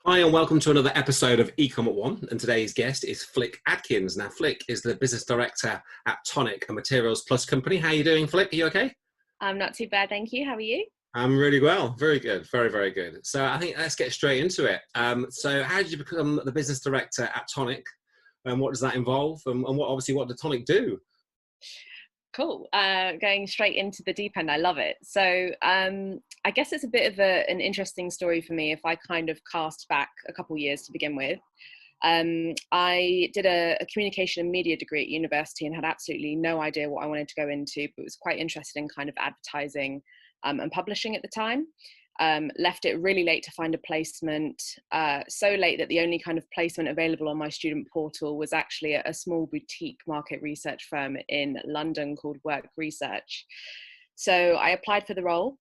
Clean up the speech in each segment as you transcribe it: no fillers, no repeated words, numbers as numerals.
Hi, and welcome to another episode of eCom at One. And today's guest is Felicity Adkins. Now, Flick is the business director at Tonic, a materials plus company. How are you doing, Flick? Are you okay? I'm not too bad, thank you. How are you? I'm really well. Very good. Very, very good. So I think let's get straight into it. So how did you become the business director at Tonic? And what does that involve? And what did Tonic do? Cool. Going straight into the deep end. I love it. So I guess it's a bit of an interesting story for me if I kind of cast back a couple of years to begin with. I did a communication and media degree at university and had absolutely no idea what I wanted to go into, but was quite interested in kind of advertising and publishing at the time. Left it really late to find a placement, so late that the only kind of placement available on my student portal was actually a small boutique market research firm in London called Work Research. So I applied for the role,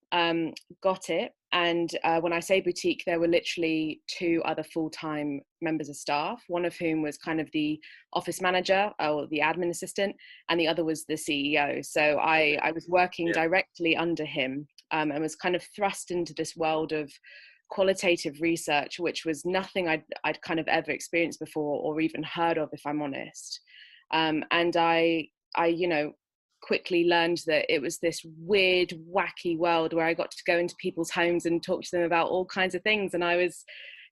got it. And when I say boutique, there were literally two other full-time members of staff, one of whom was kind of the office manager or the admin assistant, and the other was the CEO. So I was working directly under him and was kind of thrust into this world of qualitative research, which was nothing I'd kind of ever experienced before or even heard of, if I'm honest. And I quickly learned that it was this weird, wacky world where I got to go into people's homes and talk to them about all kinds of things. And I was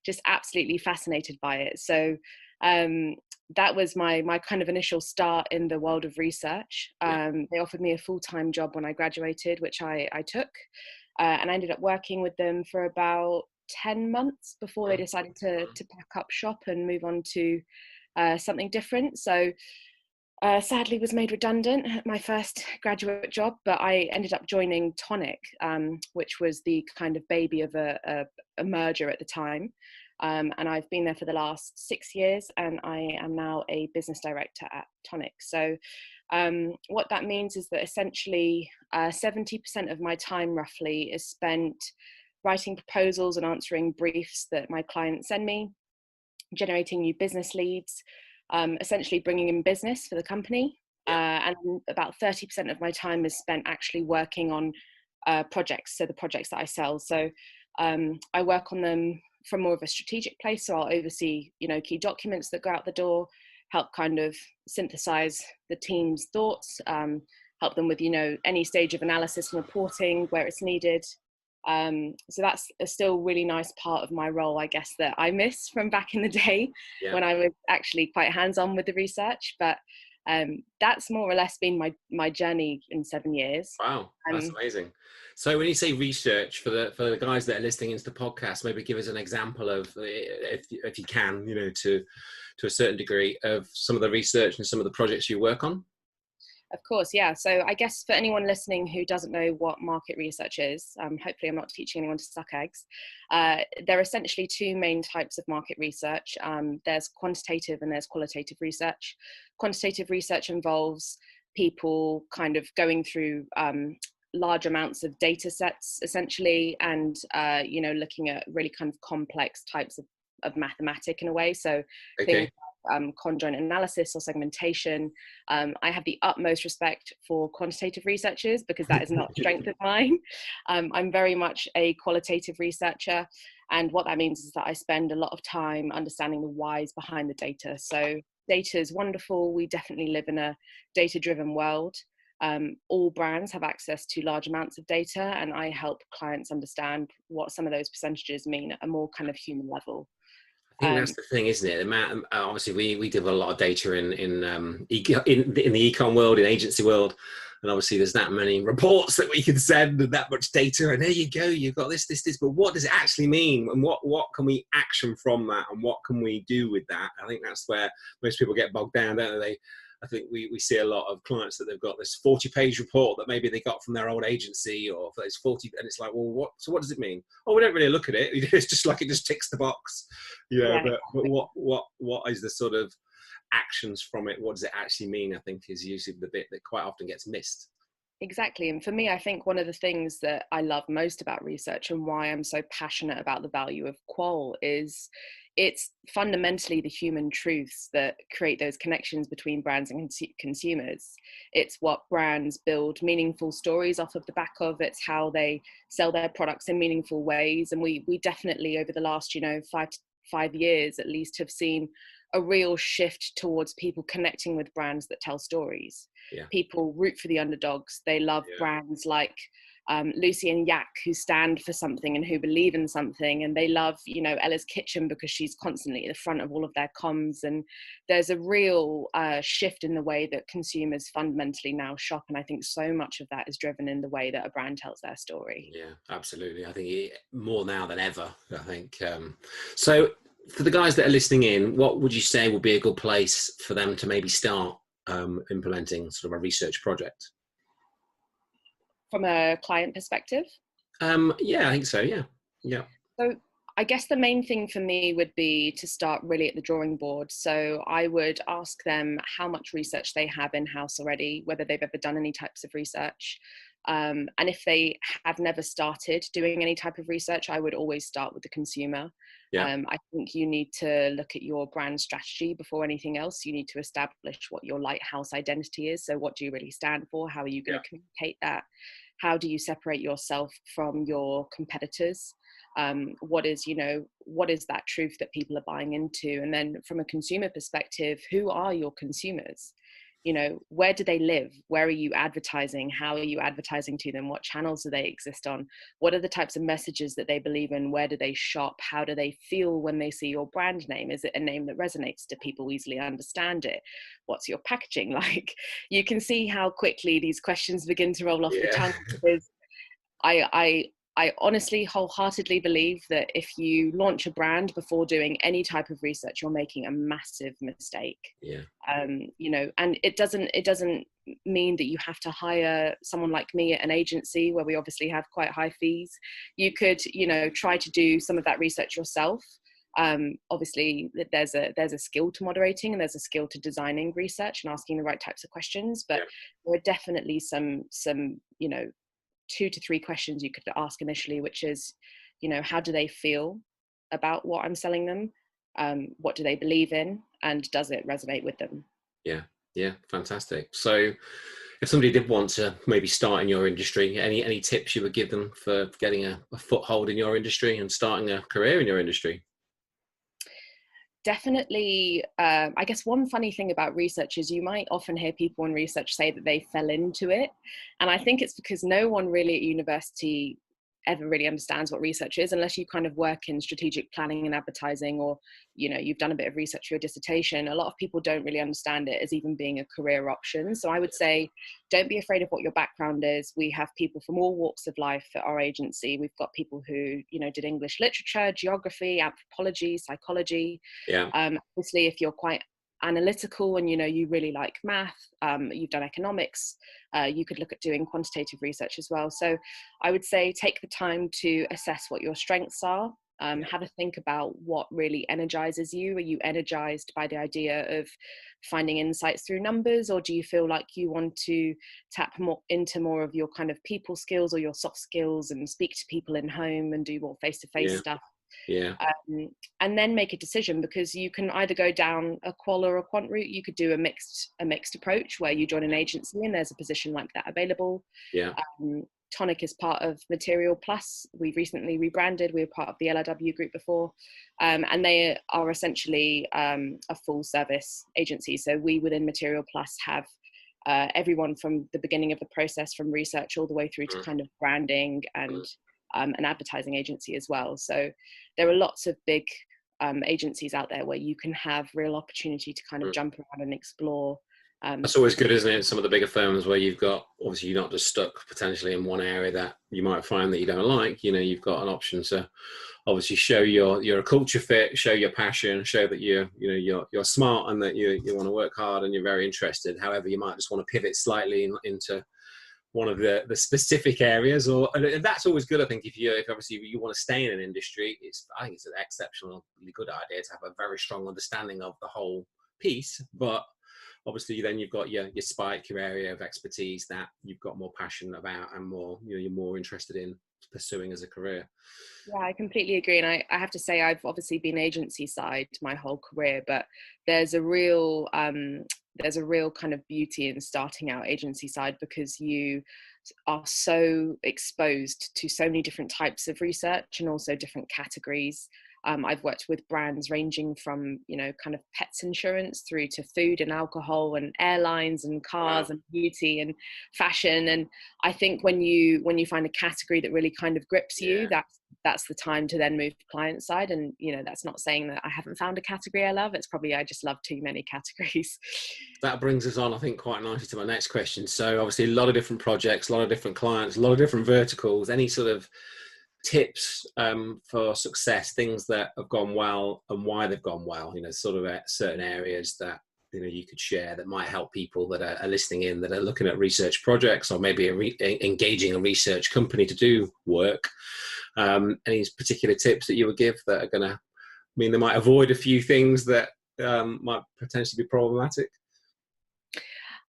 just absolutely fascinated by it. So that was my kind of initial start in the world of research. They offered me a full-time job when I graduated, which I took. And I ended up working with them for about 10 months before they decided to pack up shop and move on to something different. So sadly was made redundant at my first graduate job, but I ended up joining Tonic, which was the kind of baby of a merger at the time. And I've been there for the last 6 years, and I am now a business director at Tonic. So what that means is that essentially 70% of my time roughly is spent writing proposals and answering briefs that my clients send me, generating new business leads, essentially bringing in business for the company. And about 30% of my time is spent actually working on projects, so the projects that I sell. So I work on them from more of a strategic place, so I'll oversee, key documents that go out the door, help kind of synthesize the team's thoughts, help them with, any stage of analysis and reporting where it's needed. So that's a still really nice part of my role, I guess, that I miss from back in the day when I was actually quite hands-on with the research. But that's more or less been my journey in 7 years. Wow, that's amazing. So when you say research, for the guys that are listening into the podcast, maybe give us an example of, if you can, to a certain degree, of some of the research and some of the projects you work on. Of course, yeah. So I guess for anyone listening who doesn't know what market research is, hopefully I'm not teaching anyone to suck eggs. There are essentially two main types of market research. There's quantitative and there's qualitative research. Quantitative research involves people kind of going through large amounts of data sets, essentially, and, looking at really kind of complex types of mathematic in a way. So things conjoint analysis or segmentation. I have the utmost respect for quantitative researchers because that is not a strength of mine. I'm very much a qualitative researcher, and what that means is that I spend a lot of time understanding the whys behind the data. So data is wonderful. We definitely live in a data-driven world. All brands have access to large amounts of data, and I help clients understand what some of those percentages mean at a more kind of human level. I think that's the thing, isn't it? Obviously, we deal with a lot of data in the ecom world, in agency world, and obviously there's that many reports that we can send and that much data, and there you go, you've got this. But what does it actually mean, and what can we action from that, and what can we do with that? I think that's where most people get bogged down, don't they? I think we see a lot of clients that they've got this 40-page report that maybe they got from their old agency, or it's 40, and it's like, well, what does it mean? Oh, we don't really look at it. It's just like it just ticks the box, But what is the sort of actions from it? What does it actually mean? I think is usually the bit that quite often gets missed. Exactly. And for me, I think one of the things that I love most about research and why I'm so passionate about the value of qual is it's fundamentally the human truths that create those connections between brands and consumers. It's what brands build meaningful stories off of the back of. It's how they sell their products in meaningful ways. And we definitely, over the last, 5 years at least have seen a real shift towards people connecting with brands that tell stories. Yeah. People root for the underdogs. They love brands like Lucy and Yak, who stand for something and who believe in something, and they love, you know, Ella's Kitchen because she's constantly at the front of all of their comms. And there's a real shift in the way that consumers fundamentally now shop, and I think so much of that is driven in the way that a brand tells their story. Yeah, absolutely. I think more now than ever, I think. So for the guys that are listening in, what would you say would be a good place for them to maybe start implementing sort of a research project? From a client perspective? Yeah, I think so. Yeah. Yeah. So I guess the main thing for me would be to start really at the drawing board. So I would ask them how much research they have in-house already, whether they've ever done any types of research. And if they have never started doing any type of research, I would always start with the consumer. Yeah. I think you need to look at your brand strategy before anything else. You need to establish what your lighthouse identity is. So what do you really stand for? How are you going to communicate that? How do you separate yourself from your competitors? What is that truth that people are buying into? And then from a consumer perspective, who are your consumers? You know, where do they live? Where are you advertising? How are you advertising to them? What channels do they exist on? What are the types of messages that they believe in? Where do they shop? How do they feel when they see your brand name? Is it a name that resonates? Do people easily understand it? What's your packaging like? You can see how quickly these questions begin to roll off the tongue, because I honestly wholeheartedly believe that if you launch a brand before doing any type of research, you're making a massive mistake. Yeah. You know, and it doesn't mean that you have to hire someone like me at an agency where we obviously have quite high fees. You could, you know, try to do some of that research yourself. Obviously there's a skill to moderating, and there's a skill to designing research and asking the right types of questions, but there are definitely some, you know, 2 to 3 questions you could ask initially, which is, you know, how do they feel about what I'm selling them? What do they believe in? And does it resonate with them? Yeah, fantastic. So if somebody did want to maybe start in your industry, any tips you would give them for getting a foothold in your industry and starting a career in your industry? Definitely. I guess one funny thing about research is you might often hear people in research say that they fell into it. And I think it's because no one really at university ever really understands what research is, unless you kind of work in strategic planning and advertising, or, you know, you've done a bit of research for your dissertation. A lot of people don't really understand it as even being a career option. So I would say, don't be afraid of what your background is. We have people from all walks of life at our agency. We've got people who, you know, did English literature, geography, anthropology, psychology. Obviously, if you're quite analytical and, you know, you really like math, you've done economics, you could look at doing quantitative research as well. So I would say take the time to assess what your strengths are. Have a think about what really energizes you. Are you energized by the idea of finding insights through numbers, or do you feel like you want to tap more into more of your kind of people skills or your soft skills and speak to people in home and do more face-to-face stuff? And then make a decision, because you can either go down a qual or a quant route. You could do a mixed approach where you join an agency and there's a position like that available. Tonic is part of Material Plus. We've recently rebranded. We were part of the LRW group before, and they are essentially a full service agency. So we within Material Plus have everyone from the beginning of the process, from research all the way through to kind of branding and an advertising agency as well. So there are lots of big agencies out there where you can have real opportunity to kind of jump around and explore. That's always good, isn't it? Some of the bigger firms where you've got, obviously you're not just stuck potentially in one area that you might find that you don't like. You know, you've got an option to obviously show you're a culture fit, show your passion, show that you're smart and that you want to work hard and you're very interested. However, you might just want to pivot slightly into one of the specific areas, and that's always good. I think if obviously you want to stay in an industry, I think it's an exceptionally good idea to have a very strong understanding of the whole piece. But obviously then you've got your spike, your area of expertise that you've got more passion about and more, you're more interested in pursuing as a career. Yeah, I completely agree. And I have to say, I've obviously been agency side my whole career, but there's a real kind of beauty in starting out agency side, because you are so exposed to so many different types of research and also different categories. I've worked with brands ranging from, kind of pets insurance through to food and alcohol and airlines and cars and beauty and fashion. And I think when you find a category that really kind of grips you, that's the time to then move to client side. And, that's not saying that I haven't found a category I love. It's probably I just love too many categories. That brings us on, I think, quite nicely to my next question. So obviously a lot of different projects, a lot of different clients, a lot of different verticals. Any sort of tips for success, things that have gone well and why they've gone well, sort of at certain areas that you could share that might help people that are listening in, that are looking at research projects, or maybe engaging a research company to do work. Any particular tips that you would give that are going to mean they might avoid a few things that might potentially be problematic?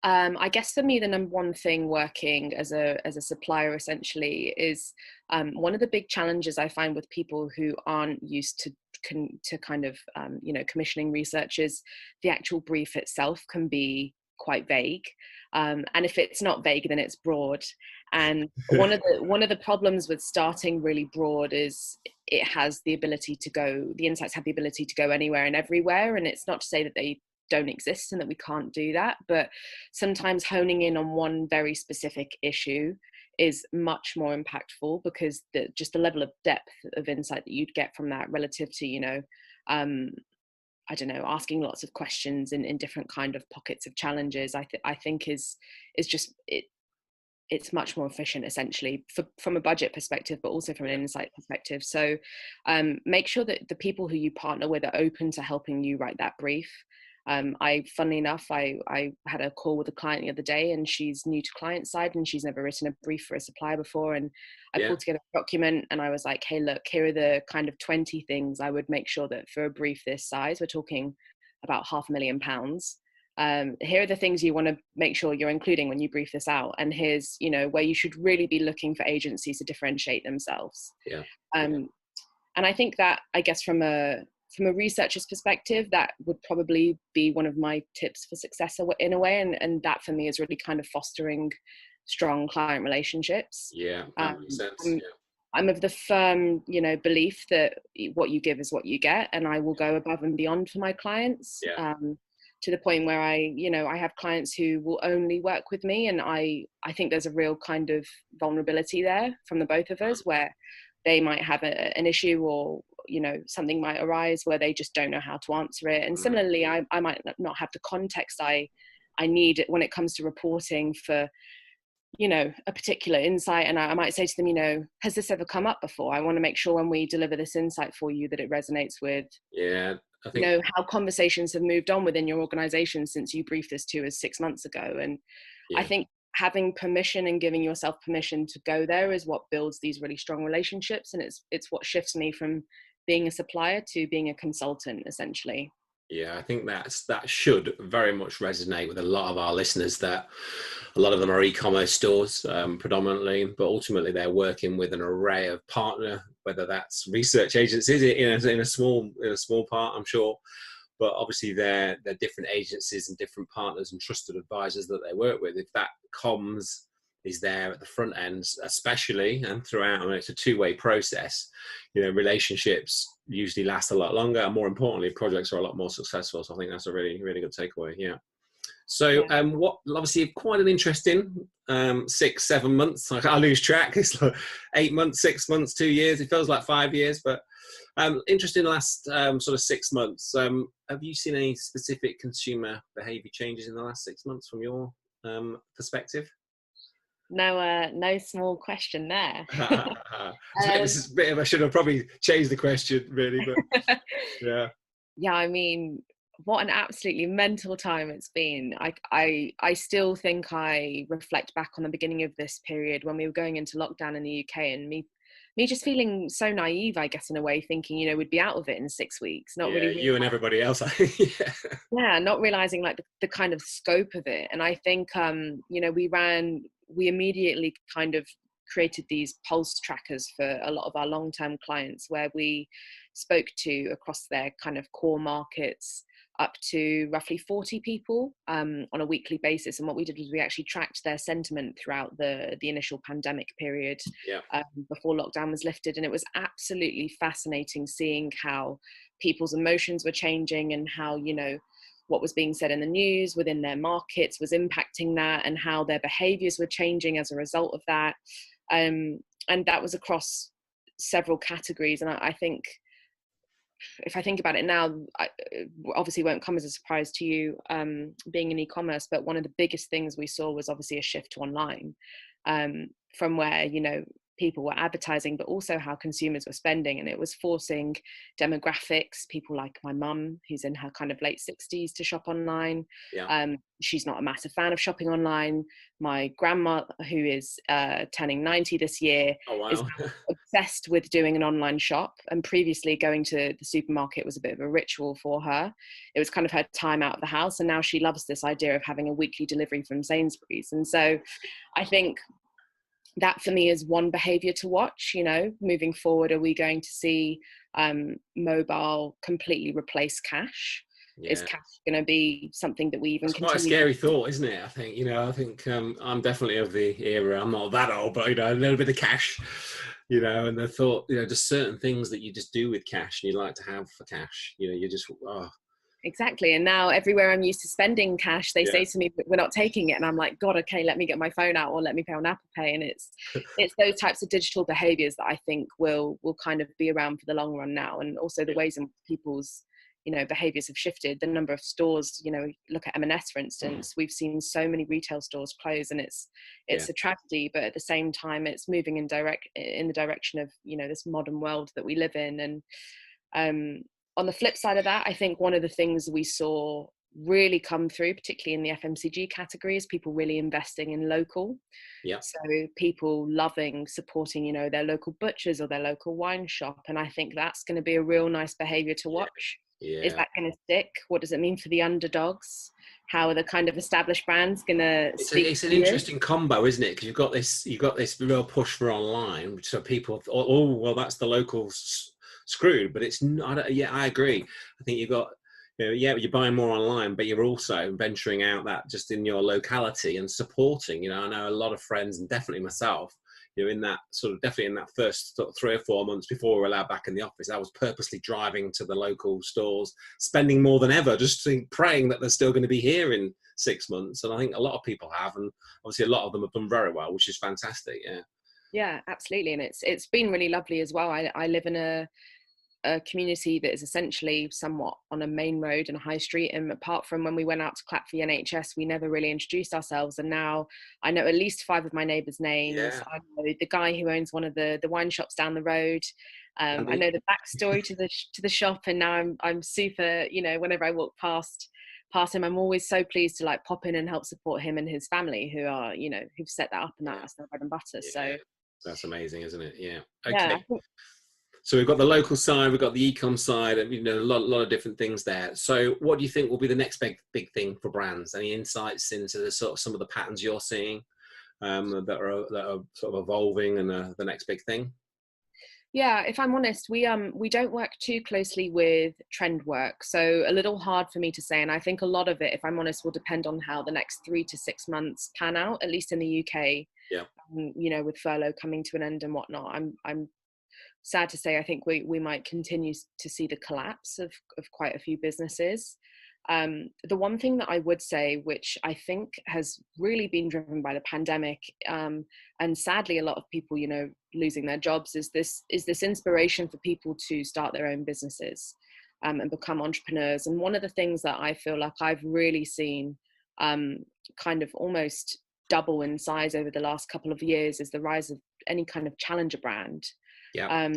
I guess for me, the number one thing working as a supplier essentially is one of the big challenges I find with people who aren't used to kind of commissioning research is the actual brief itself can be quite vague, and if it's not vague, then it's broad. And one of the problems with starting really broad is it has the insights have the ability to go anywhere and everywhere. And it's not to say that they don't exist and that we can't do that, but sometimes honing in on one very specific issue is much more impactful, because the level of depth of insight that you'd get from that relative to I don't know, asking lots of questions in different kind of pockets of challenges, I think is just it's much more efficient essentially from a budget perspective, but also from an insight perspective. So make sure that the people who you partner with are open to helping you write that brief. Funnily enough, I had a call with a client the other day, and she's new to client side and she's never written a brief for a supplier before. And I pulled together a document and I was like, hey, look, here are the kind of 20 things I would make sure that for a brief this size, we're talking about £500,000. Here are the things you want to make sure you're including when you brief this out. And here's, where you should really be looking for agencies to differentiate themselves. And I think that, I guess from a researcher's perspective, that would probably be one of my tips for success in a way. And that for me is really kind of fostering strong client relationships. Yeah, that makes sense. I'm of the firm, belief that what you give is what you get, and I will go above and beyond for my clients. To the point where I have clients who will only work with me, and I think there's a real kind of vulnerability there from the both of us, where they might have an issue, or something might arise where they just don't know how to answer it. And similarly, I might not have the context I need when it comes to reporting for a particular insight, and I might say to them, has this ever come up before? I want to make sure when we deliver this insight for you that it resonates with I think how conversations have moved on within your organization since you briefed this to us 6 months ago. And I think having permission and giving yourself permission to go there is what builds these really strong relationships, and it's what shifts me from being a supplier to being a consultant essentially. Yeah, I think that should very much resonate with a lot of our listeners, that a lot of them are e-commerce stores predominantly, but ultimately they're working with an array of partner, whether that's research agencies in a small part, I'm sure, but obviously they're different agencies and different partners and trusted advisors that they work with. If that comms is there at the front end, especially, and throughout, it's a two-way process, relationships usually last a lot longer, and more importantly, projects are a lot more successful. So I think that's a really, really good takeaway. So what, obviously quite an interesting 6-7 months, I lose track, it's like 8 months, 6 months, 2 years, it feels like 5 years, but interesting last sort of 6 months. Have you seen any specific consumer behavior changes in the last 6 months from your perspective? No small question there. This is a bit of, I should have probably changed the question really, but yeah, I mean, what an absolutely mental time it's been. I still think I reflect back on the beginning of this period when we were going into lockdown in the UK, and me just feeling so naive, I guess, in a way, thinking we'd be out of it in 6 weeks, not really you and everybody else. Not realizing like the kind of scope of it. And I think we immediately kind of created these pulse trackers for a lot of our long-term clients, where we spoke to across their kind of core markets up to roughly 40 people on a weekly basis. And what we did was we actually tracked their sentiment throughout the initial pandemic period, Yeah. before lockdown was lifted. And it was absolutely fascinating seeing how people's emotions were changing, and how, you know, what was being said in the news within their markets was impacting that, and how their behaviors were changing as a result of that. And that was across several categories. And I think, if I think about it now, obviously won't come as a surprise to you, being in e-commerce, but one of the biggest things we saw was obviously a shift to online, from where, you know, people were advertising, but also how consumers were spending. And it was forcing demographics, people like my mum, who's in her kind of late 60s, to shop online. Yeah. She's not a massive fan of shopping online. My grandma, who is turning 90 this year, Oh, is wow. now obsessed with doing an online shop. And previously going to the supermarket was a bit of a ritual for her. It was kind of her time out of the house. And now she loves this idea of having a weekly delivery from Sainsbury's. And so I think that for me is one behavior to watch. You know, moving forward, are we going to see mobile completely replace cash? Yeah. Is cash going to be something that we even That's quite a continue? scary thought, isn't it? I think, you know, I'm definitely of the era. I'm not that old, but, you know, a little bit of cash, you know, and the thought, you know, just certain things that you just do with cash and you like to have for cash, you know, you just, oh, Exactly. And now everywhere I'm used to spending cash, they yeah, say to me, we're not taking it. And I'm like, God, okay, let me get my phone out, or let me pay on Apple Pay. And it's those types of digital behaviors that I think will kind of be around for the long run now. And also the yeah, ways in people's, you know, behaviors have shifted. The number of stores, you know, look at M&S, for instance, we've seen so many retail stores close, and it's yeah, a tragedy, but at the same time, it's moving in the direction of, you know, this modern world that we live in. And on the flip side of that, I think one of the things we saw really come through, particularly in the FMCG category, is people really investing in local. yeah, So people loving, supporting, you know, their local butchers or their local wine shop. And I think that's going to be a real nice behavior to yeah, watch. Is yeah. that going to stick? What does it mean for the underdogs? How are the kind of established brands going to speak It's an to you? interesting combo, isn't it? Because you've got this real push for online, so people thought, oh, well, that's the locals screwed, but it's not. Yeah, I agree. I think you've got, you know, yeah, you're buying more online, but you're also venturing out that just in your locality and supporting. You know, I know a lot of friends, and definitely myself, you know, in that sort of, definitely in that first sort of 3 or 4 months before we were allowed back in the office, I was purposely driving to the local stores, spending more than ever, just praying that they're still going to be here in 6 months. And I think a lot of people have, and obviously a lot of them have done very well, which is fantastic. Yeah. Yeah, absolutely. And it's been really lovely as well. I live in a community that is essentially somewhat on a main road and a high street, and apart from when we went out to clap for the NHS, we never really introduced ourselves. And now I know at least 5 of my neighbours' names. Yeah. I know the guy who owns one of the wine shops down the road. I Andy? know the backstory to the shop, and now I'm super, you know, whenever I walk past him, I'm always so pleased to like pop in and help support him and his family, who are, you know, who've set that up, and Yeah. that's their bread and butter. Yeah. So That's amazing, isn't it? Yeah. yeah, Okay. So we've got the local side, we've got the e-com side, and, you know, a lot of different things there. So what do you think will be the next big thing for brands? Any insights into the sort of some of the patterns you're seeing, that are sort of evolving, and the next big thing? yeah, if I'm honest, we don't work too closely with trend work, so a little hard for me to say. And I think a lot of it, if I'm honest, will depend on how the next 3 to 6 months pan out, at least in the UK. Yeah. You know, with furlough coming to an end and whatnot, I'm sad to say I think we might continue to see the collapse of quite a few businesses. The one thing that I would say, which I think has really been driven by the pandemic, and sadly a lot of people, you know, losing their jobs, is this inspiration for people to start their own businesses, and become entrepreneurs. And one of the things that I feel like I've really seen, kind of almost double in size over the last couple of years, is the rise of any kind of challenger brand. Yeah. Um,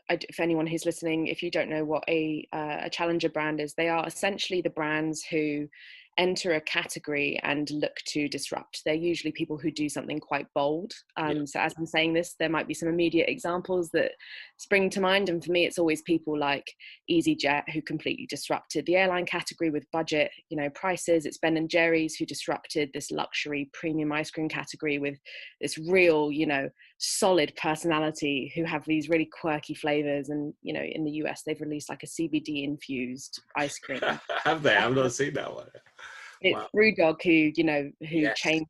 if anyone who's listening, if you don't know what a challenger brand is, they are essentially the brands who enter a category and look to disrupt. They're usually people who do something quite bold. So as I'm saying this, there might be some immediate examples that spring to mind. And for me, it's always people like EasyJet, who completely disrupted the airline category with budget, prices. It's Ben and Jerry's, who disrupted this luxury premium ice cream category with this real, solid personality, who have these really quirky flavors. And, in the US, they've released like a CBD infused ice cream. Have they? I've not seen that one. It's Wow. Brewdog who Yes. changed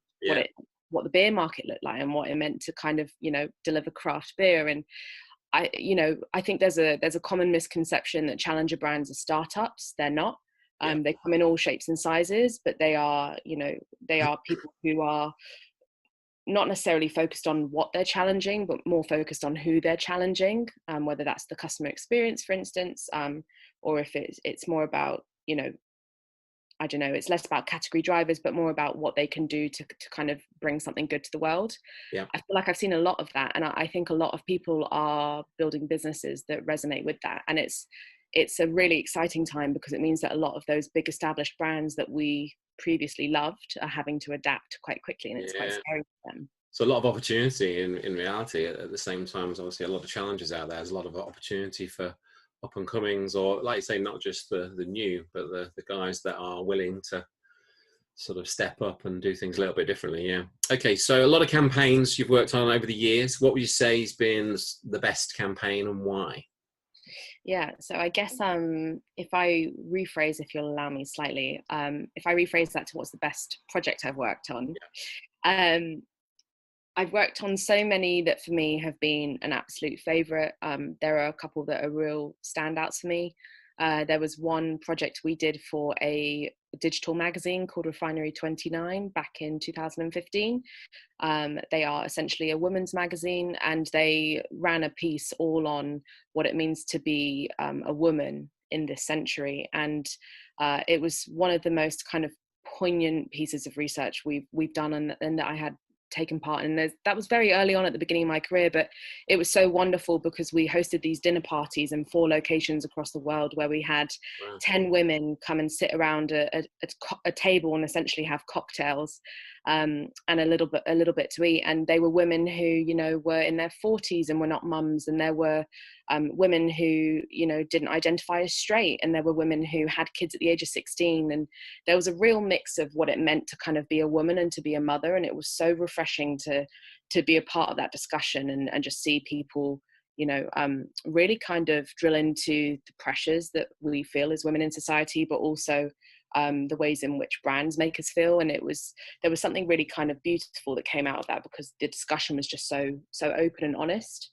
what the beer market looked like and what it meant to kind of deliver craft beer. And I think there's a common misconception that challenger brands are startups. They're not. They come in all shapes and sizes, but they are people who are not necessarily focused on what they're challenging, but more focused on who they're challenging, whether that's the customer experience, for instance, or if it's more about I don't know, it's less about category drivers, but more about what they can do to kind of bring something good to the world. Yeah. I feel like I've seen a lot of that. And I think a lot of people are building businesses that resonate with that. And it's a really exciting time, because it means that a lot of those big established brands that we previously loved are having to adapt quite quickly. And it's quite scary for them. So a lot of opportunity in reality. At the same time, as obviously a lot of challenges out there. There's a lot of opportunity for up and comings, or like you say, not just the new, but the guys that are willing to sort of step up and do things a little bit differently. Yeah. Okay. So a lot of campaigns you've worked on over the years. What would you say has been the best campaign, and why? Yeah, so I guess if I rephrase, if you'll allow me slightly, if I rephrase that to what's the best project I've worked on, I've worked on so many that for me have been an absolute favourite. There are a couple that are real standouts for me. There was one project we did for a digital magazine called Refinery 29 back in 2015. They are essentially a women's magazine, and they ran a piece all on what it means to be a woman in this century. And it was one of the most kind of poignant pieces of research we've done, and that I had taken part in. That was very early on at the beginning of my career, but it was so wonderful because we hosted these dinner parties in 4 locations across the world, where we had 10 women come and sit around a table and essentially have cocktails and a little bit to eat. And they were women who were in their 40s and were not mums, and there were women who didn't identify as straight, and there were women who had kids at the age of 16, and there was a real mix of what it meant to kind of be a woman and to be a mother. And it was so refreshing to be a part of that discussion and just see people really kind of drill into the pressures that we feel as women in society, but also the ways in which brands make us feel. And there was something really kind of beautiful that came out of that, because the discussion was just so open and honest.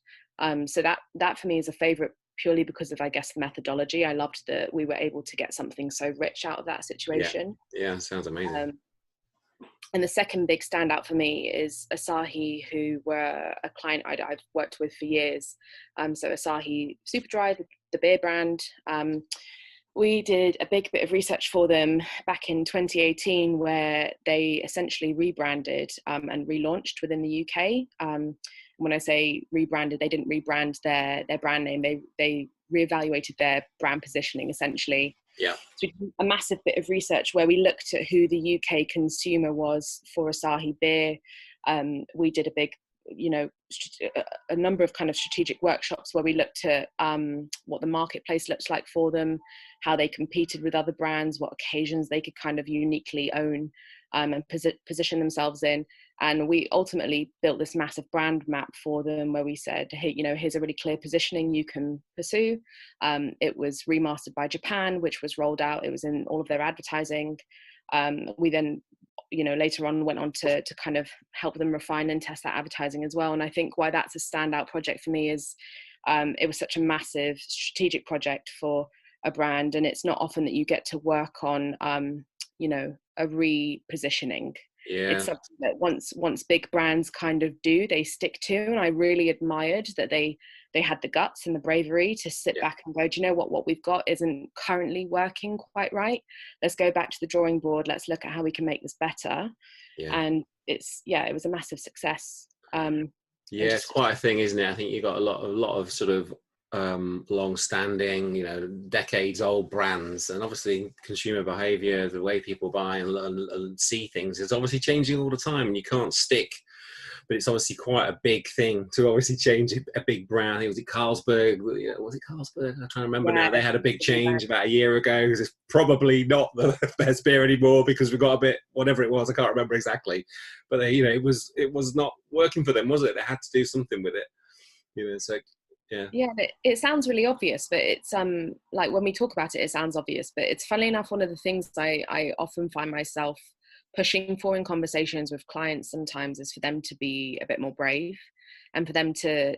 So that for me is a favorite, purely because of, I guess, the methodology. I loved that we were able to get something so rich out of that situation. Yeah, sounds amazing. And the second big standout for me is Asahi, who were a client I've worked with for years. So Asahi Superdry, the beer brand. We did a big bit of research for them back in 2018, where they essentially rebranded and relaunched within the UK. When I say rebranded, they didn't rebrand their brand name. They reevaluated their brand positioning, essentially. Yeah. So we did a massive bit of research where we looked at who the UK consumer was for Asahi beer. We did a big, a number of kind of strategic workshops where we looked at what the marketplace looks like for them, how they competed with other brands, what occasions they could kind of uniquely own and position themselves in. And we ultimately built this massive brand map for them, where we said, hey, here's a really clear positioning you can pursue. It was remastered by Japan, which was rolled out. It was in all of their advertising. We then, later on went on to kind of help them refine and test that advertising as well. And I think why that's a standout project for me is it was such a massive strategic project for a brand. And it's not often that you get to work on, a repositioning. Yeah. It's something that once big brands kind of do, they stick to. And I really admired that they had the guts and the bravery to sit back and go, do you know what we've got isn't currently working quite right. Let's go back to the drawing board. Let's look at how we can make this better. Yeah. And it was a massive success. It's quite a thing, isn't it? I think you got a lot of sort of long-standing, decades-old brands, and obviously consumer behaviour, the way people buy and see things, is obviously changing all the time, and you can't stick. But it's obviously quite a big thing to obviously change a big brand. I think, was it Carlsberg? Was it Carlsberg? I'm trying to remember now. They had a big change about a year ago, because it's probably not the best beer anymore, because we got a bit, whatever it was, I can't remember exactly. But it was not working for them, was it? They had to do something with it. So yeah. Yeah, it sounds really obvious, but it's like when we talk about it, it sounds obvious, but it's funny enough, one of the things I often find myself pushing for in conversations with clients sometimes is for them to be a bit more brave, and for them to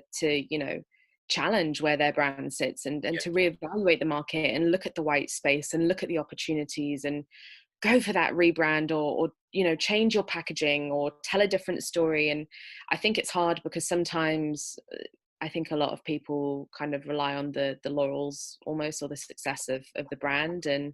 challenge where their brand sits, and to reevaluate the market and look at the white space and look at the opportunities and go for that rebrand, or change your packaging or tell a different story. And I think it's hard because sometimes I think a lot of people kind of rely on the laurels almost, or the success of the brand, and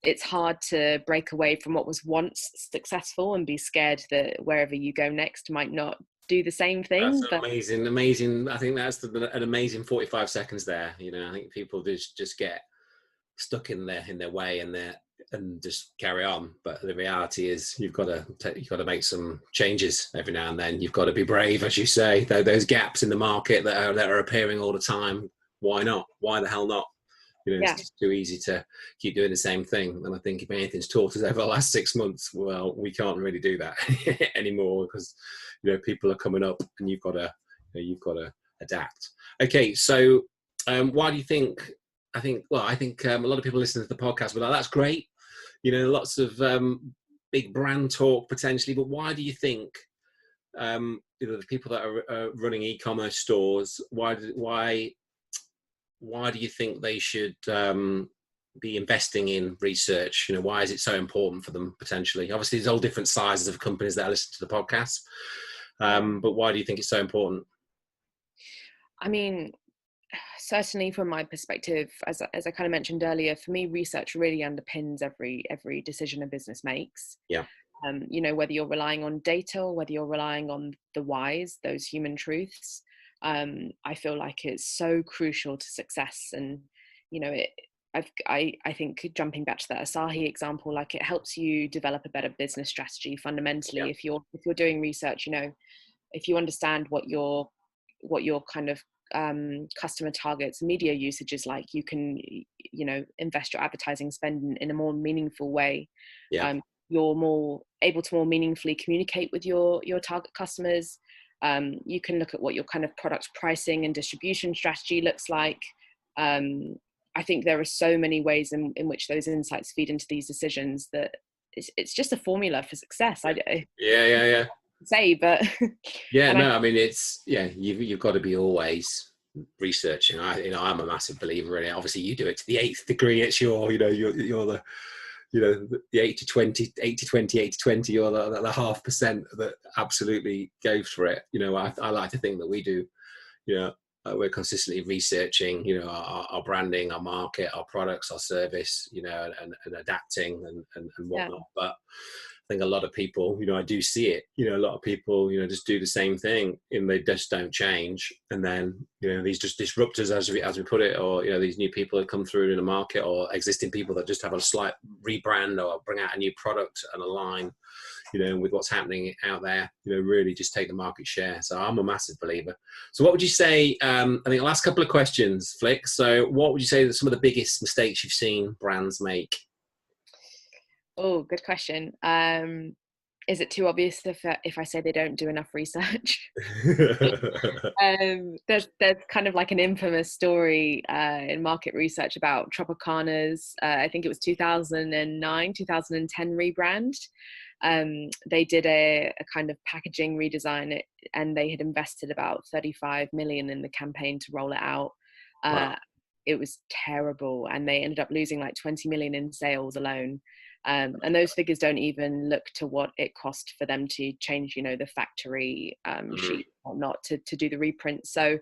it's hard to break away from what was once successful and be scared that wherever you go next might not do the same thing. That's amazing. I think that's an amazing 45 seconds there. I think people just get stuck in their way and just carry on. But the reality is, you've got to make some changes every now and then. You've got to be brave, as you say. Those gaps in the market that are appearing all the time. Why not? Why the hell not? It's just too easy to keep doing the same thing. And I think if anything's taught us over the last 6 months, well, we can't really do that anymore, because people are coming up, and you've got to adapt. Okay, so why do you think? I think a lot of people listening to the podcast were like, "That's great." Lots of big brand talk potentially, but why do you think the people that are running e-commerce stores, why do you think they should be investing in research? Why is it so important for them potentially? Obviously, there's all different sizes of companies that listen to the podcast, but why do you think it's so important? I mean, certainly from my perspective, as I kind of mentioned earlier, for me, research really underpins every decision a business makes. Yeah. Whether you're relying on data or whether you're relying on the whys, those human truths, I feel like it's so crucial to success. And I think, jumping back to that Asahi example, like, it helps you develop a better business strategy fundamentally. If you're doing research, if you understand what your kind of customer targets, media usage is like, you can invest your advertising spend in a more meaningful way. You're more able to more meaningfully communicate with your target customers. You can look at what your kind of product pricing and distribution strategy looks like. I think there are so many ways in which those insights feed into these decisions that it's just a formula for success. Say, but I mean, it's you've got to be always researching. I'm a massive believer in it. Obviously, you do it to the 8th degree. It's you're the the 80-20, 80-20, you're the 0.5% that absolutely goes for it. I like to think that we do. We're consistently researching, our branding, our market, our products, our service, and adapting and whatnot. But I think a lot of people, I do see it, a lot of people, just do the same thing, and they just don't change. And then, these just disruptors, as we put it, or, these new people that come through in the market, or existing people that just have a slight rebrand or bring out a new product and align, with what's happening out there, really just take the market share. So I'm a massive believer. So what would you say, I think the last couple of questions, Flick. So what would you say that some of the biggest mistakes you've seen brands make? Oh, good question. Is it too obvious if I say they don't do enough research? There's kind of like an infamous story in market research about Tropicana's, I think it was 2009, 2010 rebrand. They did a kind of packaging redesign, and they had invested about 35 million in the campaign to roll it out. Wow. It was terrible, and they ended up losing like 20 million in sales alone. And those figures don't even look to what it cost for them to change, the factory sheet or not to do the reprint. So,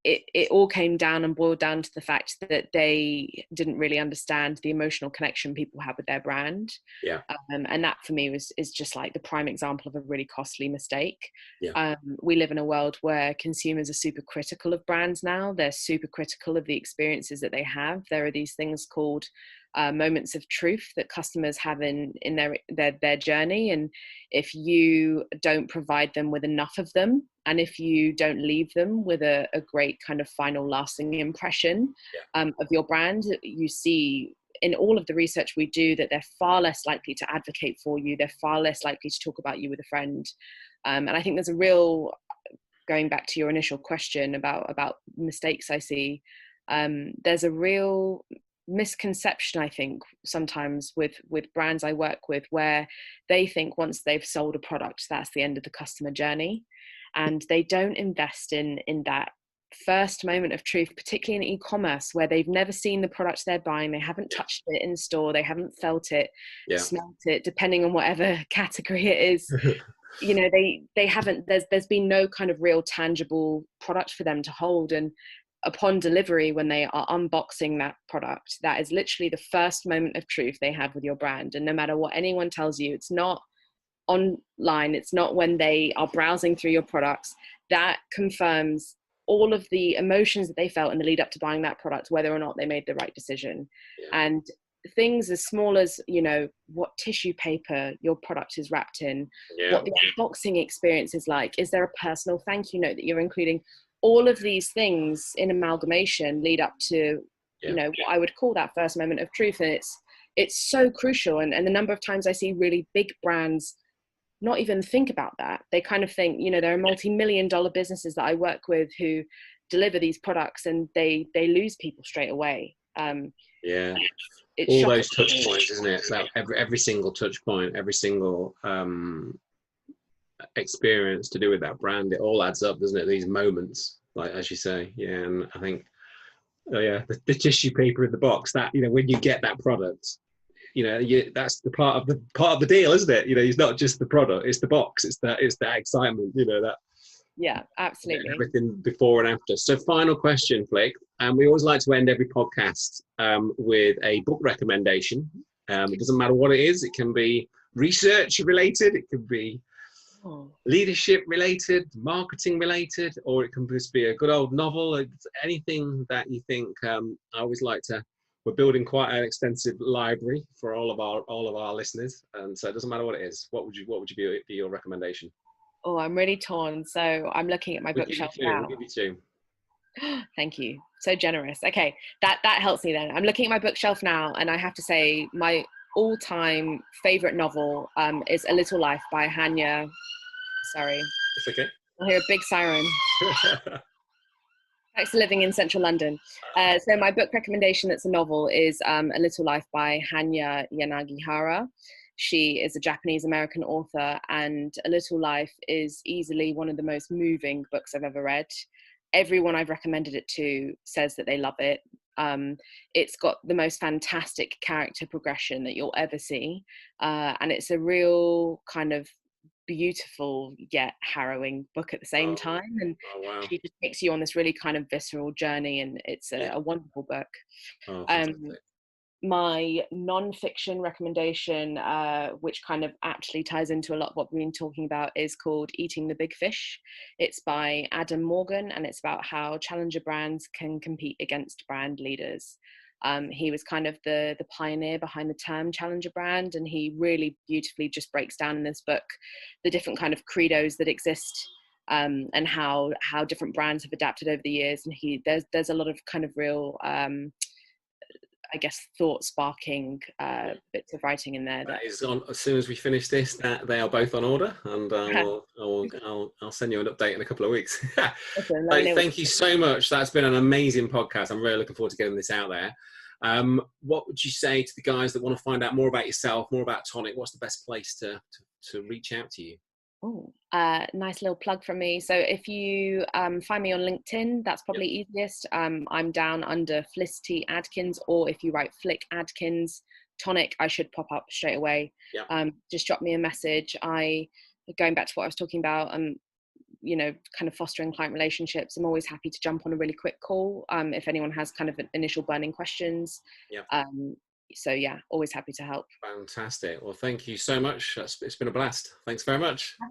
it all came down and boiled down to the fact that they didn't really understand the emotional connection people have with their brand. Yeah. And that for me is just like the prime example of a really costly mistake. Yeah. We live in a world where consumers are super critical of brands now. They're super critical of the experiences that they have. There are these things called moments of truth that customers have in their journey, and if you don't provide them with enough of them, and if you don't leave them with a great kind of final lasting impression of your brand, you see in all of the research we do that they're far less likely to advocate for you. They're far less likely to talk about you with a friend. And I think there's a real, going back to your initial question about mistakes I see, there's a real misconception, I think, sometimes with brands I work with, where they think once they've sold a product, that's the end of the customer journey. And they don't invest in that first moment of truth, particularly in e-commerce, where they've never seen the product they're buying, they haven't touched it in store, they haven't felt it, smelt it, depending on whatever category it is. You know, they haven't, there's been no kind of real tangible product for them to hold. And upon delivery, when they are unboxing that product, that is literally the first moment of truth they have with your brand. And no matter what anyone tells you, it's not online, it's not when they are browsing through your products, that confirms all of the emotions that they felt in the lead up to buying that product, whether or not they made the right decision. And things as small as, you know, what tissue paper your product is wrapped in, what the unboxing experience is like, is there a personal thank you note that you're including? All of these things in amalgamation lead up to, you know, what I would call that first moment of truth. And it's so crucial. And the number of times I see really big brands not even think about that. They kind of think, you know, there are multi-million-dollar businesses that I work with who deliver these products and they lose people straight away. All those touch points, isn't it? So every single touch point, every single experience to do with that brand, it all adds up, doesn't it? These moments, like as you say. And I think the tissue paper in the box, that, you know, when you get that product, you know, that's the part of the deal, isn't it? You know, it's not just the product, it's the box, it's that excitement, you know, that. Yeah, absolutely. Everything before and after. So final question, Flick. We always like to end every podcast with a book recommendation. It doesn't matter what it is. It can be research related, it can be leadership related, marketing related, or it can just be a good old novel. It's anything that you think. I always like to. We're building quite an extensive library for all of our listeners, and so it doesn't matter what it is. What would be your recommendation? Oh, I'm really torn. So I'm looking at my bookshelf now. We'll give you two. Thank you. So generous. Okay, that helps me then. I'm looking at my bookshelf now, and I have to say my all-time favorite novel is A Little Life by Hanya. Sorry. It's okay. I hear a big siren. Thanks for living in central London. So my book recommendation that's a novel is A Little Life by Hanya Yanagihara. She is a Japanese-American author, and A Little Life is easily one of the most moving books I've ever read. Everyone I've recommended it to says that they love it. It's got the most fantastic character progression that you'll ever see. And it's a real kind of beautiful yet harrowing book at the same time. And she just takes you on this really kind of visceral journey, and it's a wonderful book. My non-fiction recommendation, which kind of actually ties into a lot of what we've been talking about, is called Eating the Big Fish. It's by Adam Morgan, and it's about how challenger brands can compete against brand leaders. He was kind of the pioneer behind the term challenger brand, and he really beautifully just breaks down in this book the different kind of credos that exist, and how different brands have adapted over the years. And there's a lot of kind of real I guess thought-sparking bits of writing in there. That is on, as soon as we finish this, that they are both on order, and I'll send you an update in a couple of weeks. Thank you so much. That's been an amazing podcast. I'm really looking forward to getting this out there. What would you say to the guys that want to find out more about yourself, more about Tonic? What's the best place to reach out to you? Oh, nice little plug from me. So if you find me on LinkedIn, that's probably easiest. I'm down under Felicity Adkins, or if you write Flick Adkins Tonic, I should pop up straight away. Just drop me a message. Going back to what I was talking about, you know, kind of fostering client relationships, I'm always happy to jump on a really quick call if anyone has kind of initial burning questions. Yeah. So yeah, always happy to help. Fantastic. Well, thank you so much. It's been a blast. Thanks very much.